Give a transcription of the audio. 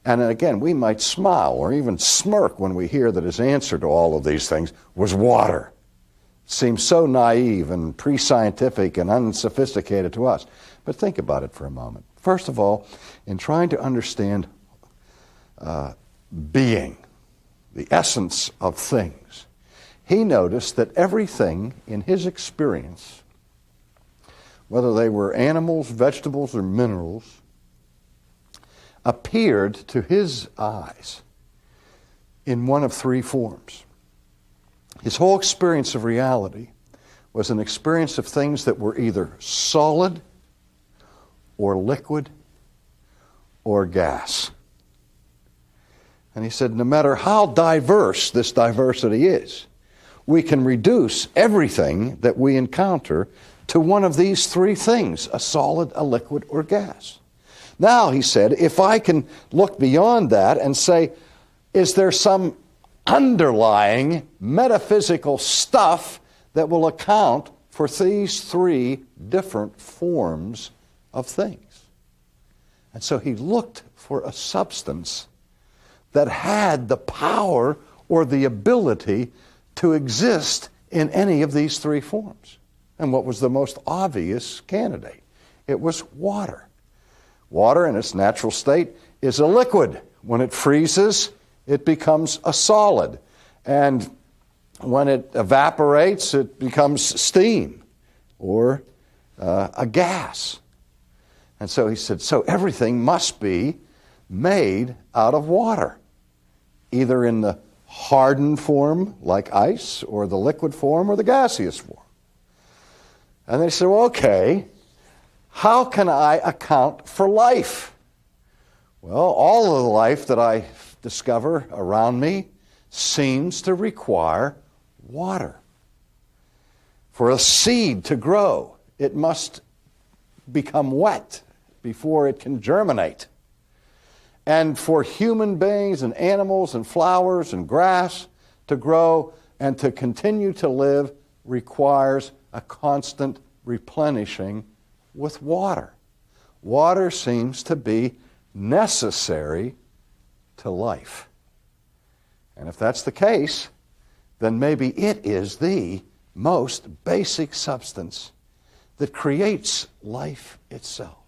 And again, we might smile or even smirk when we hear that his answer to all of these things was water. It seems so naive and pre-scientific and unsophisticated to us. But think about it for a moment. First of all, in trying to understand being, the essence of things, he noticed that everything in his experience, whether they were animals, vegetables, or minerals, appeared to his eyes in one of three forms. His whole experience of reality was an experience of things that were either solid or liquid or gas. And he said, no matter how diverse this diversity is, we can reduce everything that we encounter to one of these three things, a solid, a liquid, or gas. Now, he said, if I can look beyond that and say, is there some underlying metaphysical stuff that will account for these three different forms of things? And so he looked for a substance that had the power or the ability to exist in any of these three forms. And what was the most obvious candidate? It was water. Water in its natural state is a liquid. When it freezes, it becomes a solid. And when it evaporates, it becomes steam or a gas. And so he said, so everything must be made out of water, either in the hardened form like ice or the liquid form or the gaseous form. And they said, well, okay, how can I account for life? Well, all of the life that I discover around me seems to require water. For a seed to grow, it must become wet before it can germinate. And for human beings and animals and flowers and grass to grow and to continue to live requires a constant replenishing with water. Water seems to be necessary to life. And if that's the case, then maybe it is the most basic substance that creates life itself.